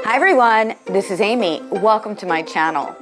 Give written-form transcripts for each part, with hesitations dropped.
Hi everyone, this is Amy. Welcome to my channel.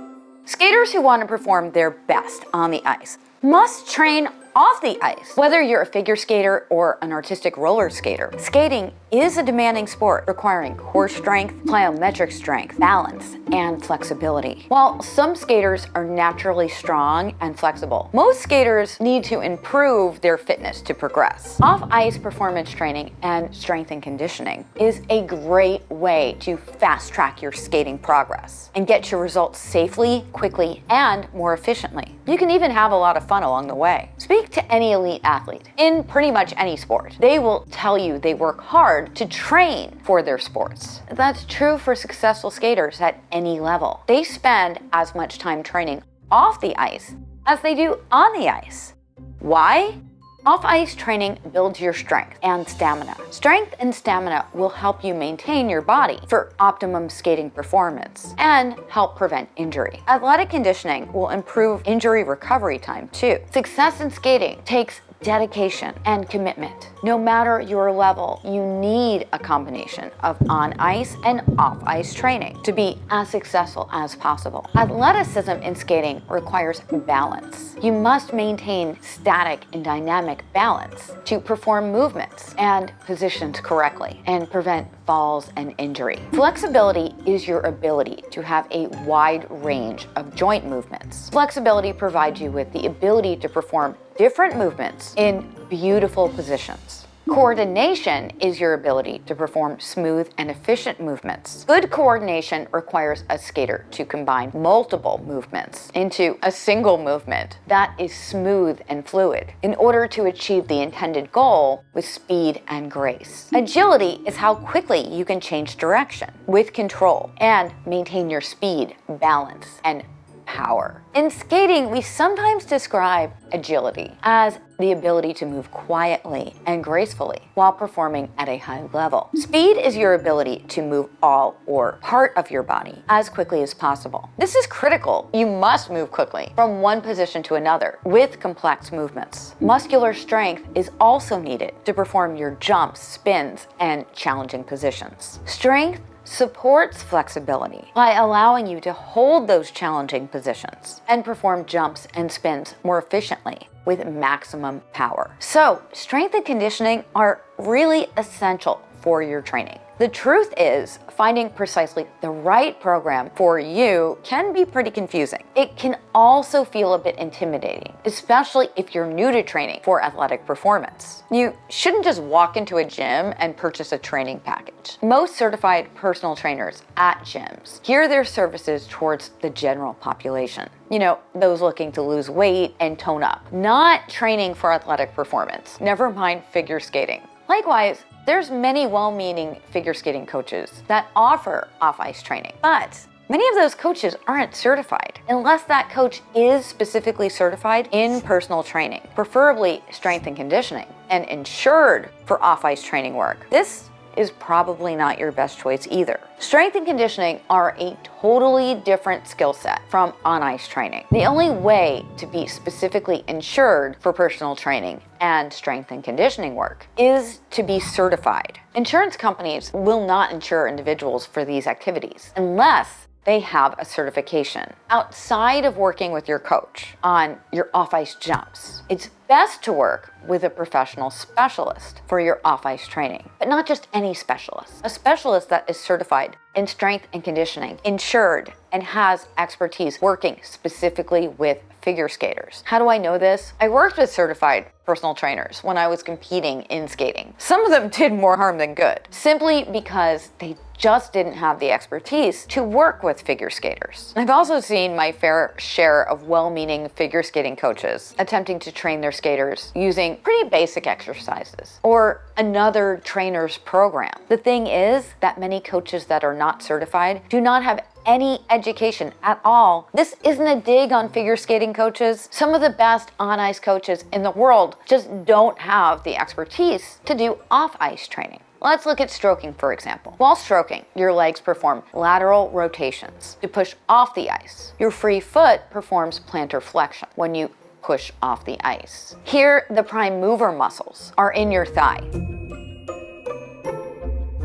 Skaters who want to perform their best on the ice must train off the ice. Whether you're a figure skater or an artistic roller skater, skating is a demanding sport requiring core strength, plyometric strength, balance, and flexibility. While some skaters are naturally strong and flexible, most skaters need to improve their fitness to progress. Off-ice performance training and strength and conditioning is a great way to fast-track your skating progress and get your results safely, quickly, and more efficiently. You can even have a lot of fun along the way. Speak to any elite athlete in pretty much any sport. They will tell you they work hard to train for their sports. That's true for successful skaters at any level. They spend as much time training off the ice as they do on the ice. Why? Off-ice training builds your strength and stamina. Strength and stamina will help you maintain your body for optimum skating performance and help prevent injury. Athletic conditioning will improve injury recovery time too. Success in skating takes dedication and commitment. No matter your level, you need a combination of on-ice and off-ice training to be as successful as possible. Athleticism in skating requires balance. You must maintain static and dynamic balance to perform movements and positions correctly and prevent falls and injury. Flexibility is your ability to have a wide range of joint movements. Flexibility provides you with the ability to perform different movements in beautiful positions. Coordination is your ability to perform smooth and efficient movements. Good coordination requires a skater to combine multiple movements into a single movement that is smooth and fluid in order to achieve the intended goal with speed and grace. Agility is how quickly you can change direction with control and maintain your speed, balance, and power. In skating, we sometimes describe agility as the ability to move quietly and gracefully while performing at a high level. Speed is your ability to move all or part of your body as quickly as possible. This is critical. You must move quickly from one position to another with complex movements. Muscular strength is also needed to perform your jumps, spins, and challenging positions. Strength supports flexibility by allowing you to hold those challenging positions and perform jumps and spins more efficiently with maximum power. So, strength and conditioning are really essential for your training. The truth is, finding precisely the right program for you can be pretty confusing. It can also feel a bit intimidating, especially if you're new to training for athletic performance. You shouldn't just walk into a gym and purchase a training package. Most certified personal trainers at gyms gear their services towards the general population. You know, those looking to lose weight and tone up, not training for athletic performance, never mind figure skating. Likewise, there's many well-meaning figure skating coaches that offer off-ice training, but many of those coaches aren't certified unless that coach is specifically certified in personal training, preferably strength and conditioning, and insured for off-ice training work. This is probably not your best choice either. Strength and conditioning are a totally different skill set from on-ice training. The only way to be specifically insured for personal training and strength and conditioning work is to be certified. Insurance companies will not insure individuals for these activities unless they have a certification. Outside of working with your coach on your off-ice jumps, it's best to work with a professional specialist for your off-ice training, but not just any specialist. A specialist that is certified in strength and conditioning, insured, and has expertise working specifically with figure skaters. How do I know this? I worked with certified personal trainers when I was competing in skating. Some of them did more harm than good, simply because they just didn't have the expertise to work with figure skaters. I've also seen my fair share of well-meaning figure skating coaches attempting to train their skaters using pretty basic exercises or another trainer's program. The thing is that many coaches that are not certified do not have any education at all. This isn't a dig on figure skating coaches. Some of the best on-ice coaches in the world just don't have the expertise to do off-ice training. Let's look at stroking, for example. While stroking, your legs perform lateral rotations to push off the ice. Your free foot performs plantar flexion when you push off the ice. Here, the prime mover muscles are in your thigh.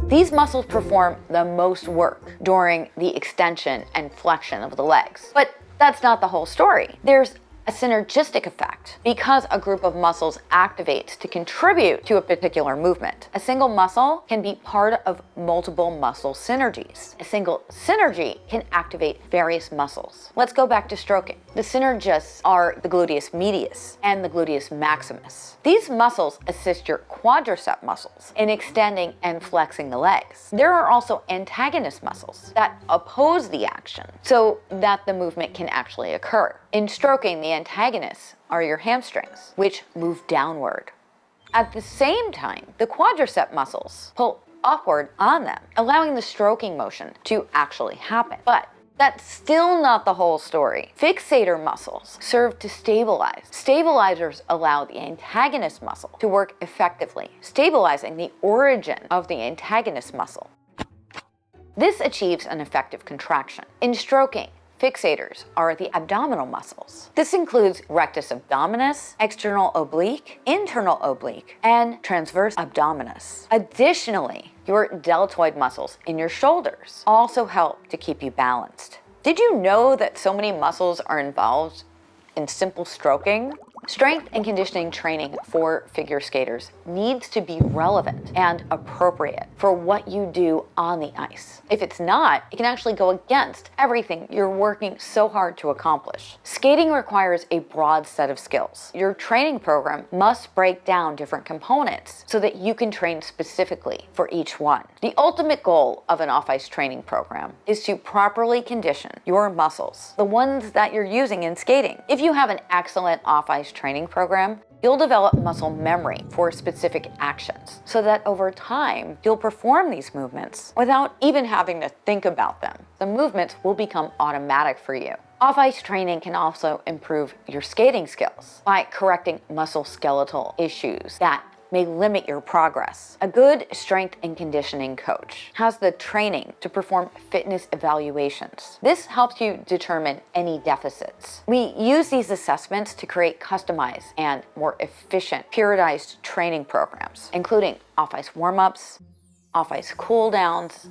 These muscles perform the most work during the extension and flexion of the legs. But that's not the whole story. There's a synergistic effect because a group of muscles activates to contribute to a particular movement. A single muscle can be part of multiple muscle synergies. A single synergy can activate various muscles. Let's go back to stroking. The synergists are the gluteus medius and the gluteus maximus. These muscles assist your quadricep muscles in extending and flexing the legs. There are also antagonist muscles that oppose the action so that the movement can actually occur. In stroking, the antagonists are your hamstrings, which move downward. At the same time, the quadricep muscles pull upward on them, allowing the stroking motion to actually happen. But that's still not the whole story. Fixator muscles serve to stabilize. Stabilizers allow the antagonist muscle to work effectively, stabilizing the origin of the antagonist muscle. This achieves an effective contraction. In stroking, fixators are the abdominal muscles. This includes rectus abdominis, external oblique, internal oblique, and transverse abdominis. Additionally, your deltoid muscles in your shoulders also help to keep you balanced. Did you know that so many muscles are involved in simple stroking? Strength and conditioning training for figure skaters needs to be relevant and appropriate for what you do on the ice. If it's not, it can actually go against everything you're working so hard to accomplish. Skating requires a broad set of skills. Your training program must break down different components so that you can train specifically for each one. The ultimate goal of an off-ice training program is to properly condition your muscles, the ones that you're using in skating. If you have an excellent off-ice training program, you'll develop muscle memory for specific actions so that over time, you'll perform these movements without even having to think about them. The movements will become automatic for you. Off-ice training can also improve your skating skills by correcting muscle skeletal issues that may limit your progress. A good strength and conditioning coach has the training to perform fitness evaluations. This helps you determine any deficits. We use these assessments to create customized and more efficient periodized training programs, including off-ice warm-ups, off-ice cool-downs,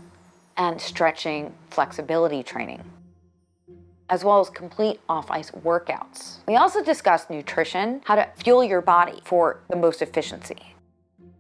and stretching flexibility training, as well as complete off-ice workouts. We also discuss nutrition, how to fuel your body for the most efficiency.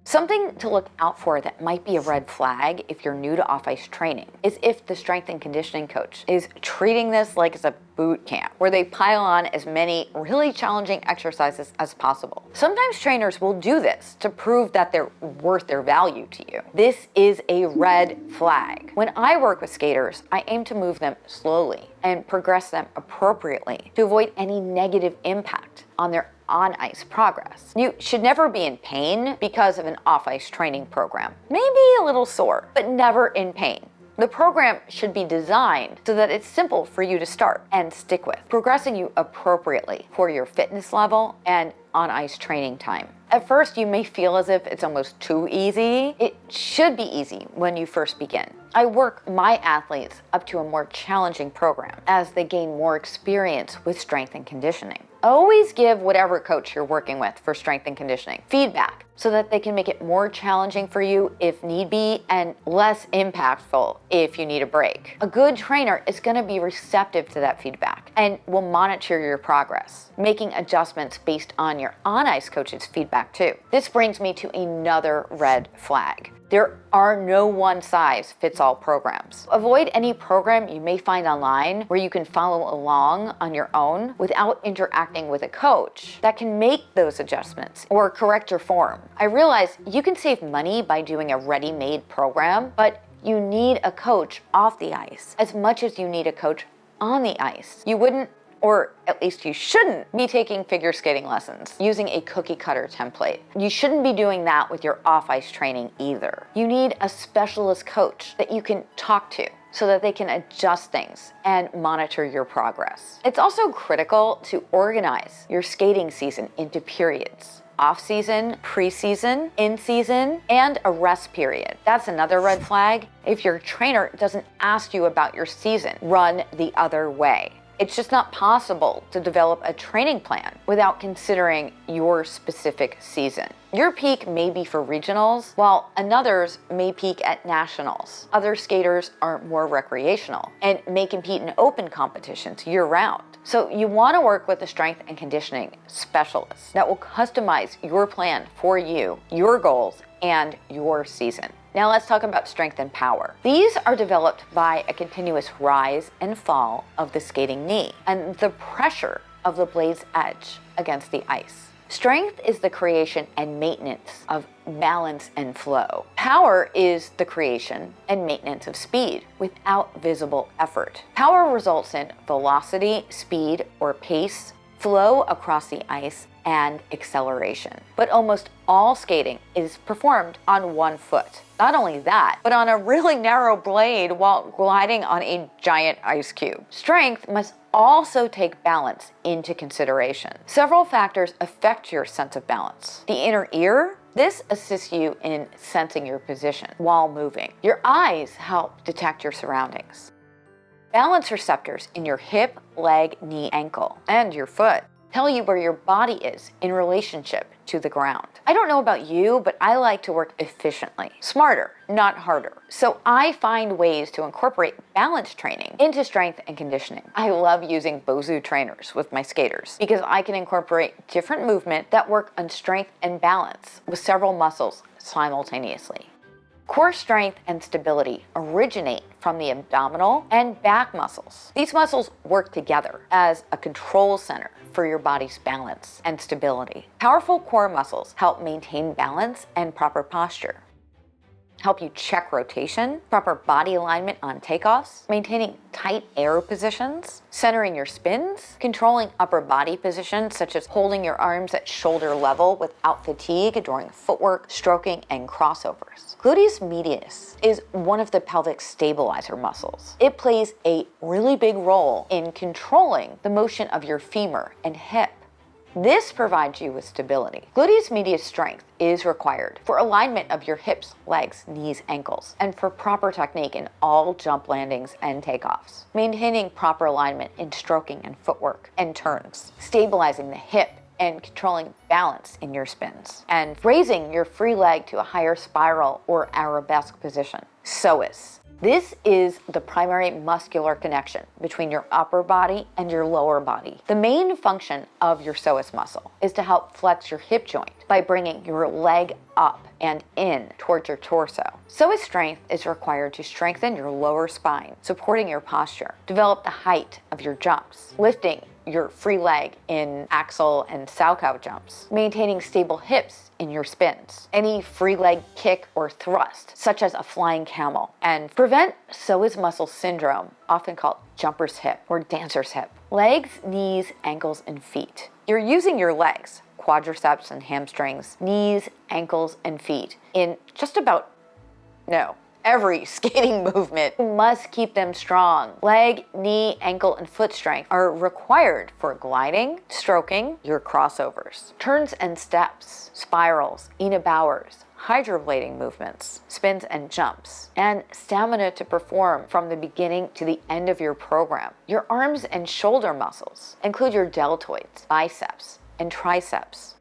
Something to look out for that might be a red flag if you're new to off-ice training is if the strength and conditioning coach is treating this like it's a boot camp where they pile on as many really challenging exercises as possible. Sometimes trainers will do this to prove that they're worth their value to you. This is a red flag. When I work with skaters, I aim to move them slowly and progress them appropriately to avoid any negative impact on their on-ice progress. You should never be in pain because of an off-ice training program. Maybe a little sore, but never in pain. The program should be designed so that it's simple for you to start and stick with, progressing you appropriately for your fitness level and on-ice training time. At first, you may feel as if it's almost too easy. It should be easy when you first begin. I work my athletes up to a more challenging program as they gain more experience with strength and conditioning. Always give whatever coach you're working with for strength and conditioning feedback so that they can make it more challenging for you if need be and less impactful if you need a break. A good trainer is going to be receptive to that feedback and will monitor your progress, making adjustments based on your on-ice coach's feedback too. This brings me to another red flag. There are no one-size-fits-all programs. Avoid any program you may find online where you can follow along on your own without interacting with a coach that can make those adjustments or correct your form. I realize you can save money by doing a ready-made program, but you need a coach off the ice as much as you need a coach on the ice. You wouldn't, or at least you shouldn't, be taking figure skating lessons using a cookie cutter template. You shouldn't be doing that with your off-ice training either. You need a specialist coach that you can talk to so that they can adjust things and monitor your progress. It's also critical to organize your skating season into periods. Off-season, pre-season, in-season, and a rest period. That's another red flag. If your trainer doesn't ask you about your season, run the other way. It's just not possible to develop a training plan without considering your specific season. Your peak may be for regionals, while another's may peak at nationals. Other skaters are more recreational and may compete in open competitions year-round. So you want to work with a strength and conditioning specialist that will customize your plan for you, your goals, and your season. Now let's talk about strength and power. These are developed by a continuous rise and fall of the skating knee and the pressure of the blade's edge against the ice. Strength is the creation and maintenance of balance and flow. Power is the creation and maintenance of speed without visible effort. Power results in velocity, speed, or pace, flow across the ice, and acceleration. But almost all skating is performed on one foot. Not only that, but on a really narrow blade while gliding on a giant ice cube. Strength must also take balance into consideration. Several factors affect your sense of balance. The inner ear, this assists you in sensing your position while moving. Your eyes help detect your surroundings. Balance receptors in your hip, leg, knee, ankle, and your foot tell you where your body is in relationship to the ground. I don't know about you, but I like to work efficiently, smarter, not harder. So I find ways to incorporate balance training into strength and conditioning. I love using Bosu trainers with my skaters because I can incorporate different movement that work on strength and balance with several muscles simultaneously. Core strength and stability originate from the abdominal and back muscles. These muscles work together as a control center for your body's balance and stability. Powerful core muscles help maintain balance and proper posture, help you check rotation, proper body alignment on takeoffs, maintaining tight air positions, centering your spins, controlling upper body positions such as holding your arms at shoulder level without fatigue during footwork, stroking, and crossovers. Gluteus medius is one of the pelvic stabilizer muscles. It plays a really big role in controlling the motion of your femur and hip. This provides you with stability. Gluteus medius strength is required for alignment of your hips, legs, knees, ankles, and for proper technique in all jump landings and takeoffs. Maintaining proper alignment in stroking and footwork and turns, stabilizing the hip and controlling balance in your spins, and raising your free leg to a higher spiral or arabesque position. Psoas. This is the primary muscular connection between your upper body and your lower body. The main function of your psoas muscle is to help flex your hip joint by bringing your leg up and in towards your torso. Psoas strength is required to strengthen your lower spine, supporting your posture, develop the height of your jumps, lifting your free leg in axel and Salchow jumps, maintaining stable hips in your spins, any free leg kick or thrust, such as a flying camel, and prevent psoas muscle syndrome, often called jumper's hip or dancer's hip. Legs, knees, ankles, and feet. You're using your legs, quadriceps and hamstrings, knees, ankles, and feet in just about, every skating movement. You must keep them strong. Leg, knee, ankle, and foot strength are required for gliding, stroking, your crossovers, turns and steps, spirals, Ina Bowers, hydroblading movements, spins and jumps, and stamina to perform from the beginning to the end of your program. Your arms and shoulder muscles include your deltoids, biceps, and triceps.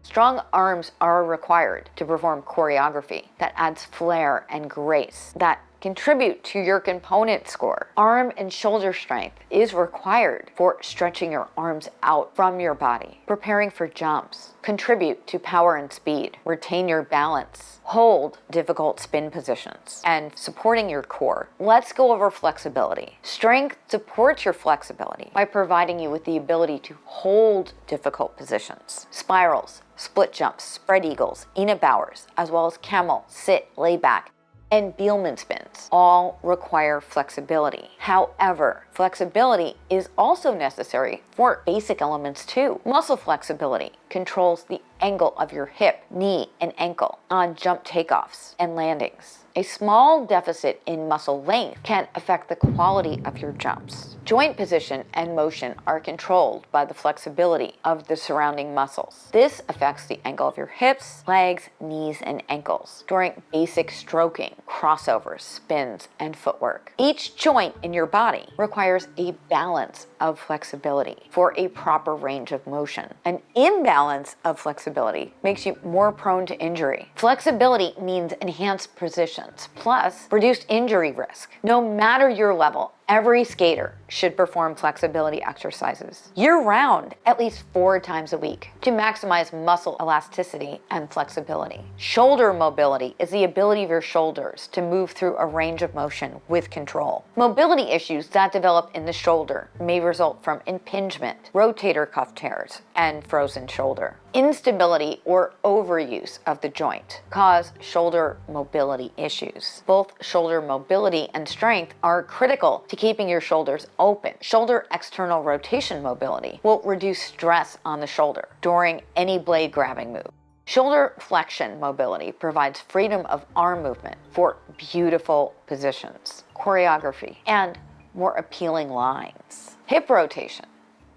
Strong arms are required to perform choreography that adds flair and grace that contribute to your component score. Arm and shoulder strength is required for stretching your arms out from your body, preparing for jumps, contribute to power and speed, retain your balance, hold difficult spin positions, and supporting your core. Let's go over flexibility. Strength supports your flexibility by providing you with the ability to hold difficult positions. Spirals, split jumps, spread eagles, Ina Bowers, as well as camel, sit, lay back, and Bielman spins all require flexibility. However, flexibility is also necessary for basic elements too. Muscle flexibility controls the angle of your hip, knee, and ankle on jump takeoffs and landings. A small deficit in muscle length can affect the quality of your jumps. Joint position and motion are controlled by the flexibility of the surrounding muscles. This affects the angle of your hips, legs, knees, and ankles during basic stroking, crossovers, spins, and footwork. Each joint in your body requires a balance of flexibility for a proper range of motion. An imbalance of flexibility makes you more prone to injury. Flexibility means enhanced positions, plus reduced injury risk. No matter your level, every skater should perform flexibility exercises year-round, at least 4 times a week, to maximize muscle elasticity and flexibility. Shoulder mobility is the ability of your shoulders to move through a range of motion with control. Mobility issues that develop in the shoulder may result from impingement, rotator cuff tears, and frozen shoulder. Instability or overuse of the joint cause shoulder mobility issues. Both shoulder mobility and strength are critical to keeping your shoulders open. Shoulder external rotation mobility will reduce stress on the shoulder during any blade grabbing move. Shoulder flexion mobility provides freedom of arm movement for beautiful positions, choreography, and more appealing lines. Hip rotation.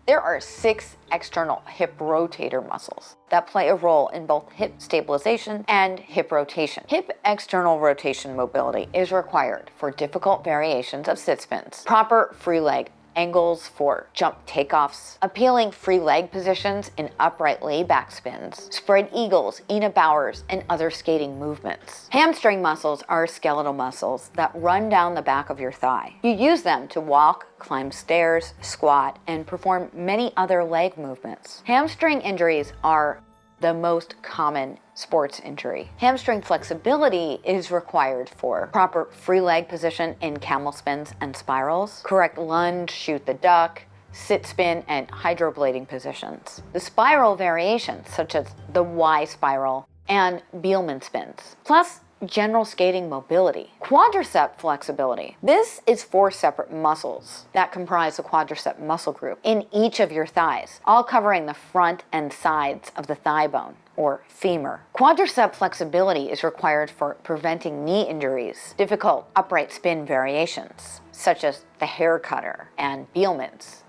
There are 6 external hip rotator muscles that play a role in both hip stabilization and hip rotation. Hip external rotation mobility is required for difficult variations of sit spins, proper free leg angles for jump takeoffs, appealing free leg positions in upright layback spins, spread eagles, Ina Bowers, and other skating movements. Hamstring muscles are skeletal muscles that run down the back of your thigh. You use them to walk, climb stairs, squat, and perform many other leg movements. Hamstring injuries are the most common sports injury. Hamstring flexibility is required for proper free leg position in camel spins and spirals, correct lunge, shoot the duck, sit spin, and hydroblading positions. The spiral variations, such as the Y spiral and Bielmann spins, plus general skating mobility. Quadricep flexibility. This is 4 separate muscles that comprise the quadricep muscle group in each of your thighs, all covering the front and sides of the thigh bone, or femur. Quadricep flexibility is required for preventing knee injuries, difficult upright spin variations, such as the hair cutter and Bielmann's.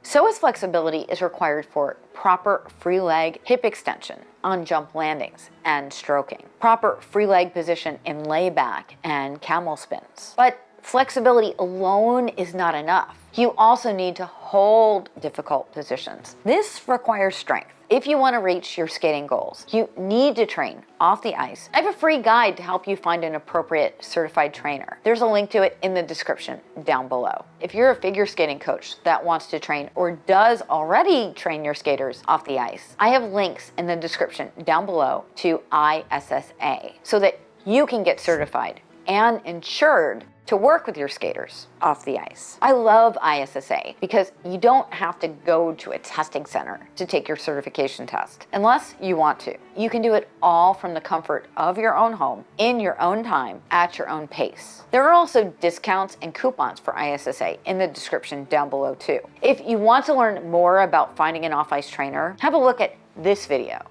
Psoas flexibility is required for proper free leg hip extension on jump landings and stroking, proper free leg position in layback and camel spins. But flexibility alone is not enough. You also need to hold difficult positions. This requires strength. If you want to reach your skating goals, you need to train off the ice. I have a free guide to help you find an appropriate certified trainer. There's a link to it in the description down below. If you're a figure skating coach that wants to train or does already train your skaters off the ice, I have links in the description down below to ISSA so that you can get certified and insured to work with your skaters off the ice. I love ISSA because you don't have to go to a testing center to take your certification test unless you want to. You can do it all from the comfort of your own home, in your own time, at your own pace. There are also discounts and coupons for ISSA in the description down below too. If you want to learn more about finding an off-ice trainer, have a look at this video.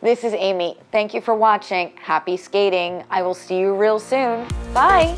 This is Amy. Thank you for watching. Happy skating. I will see you real soon. Bye.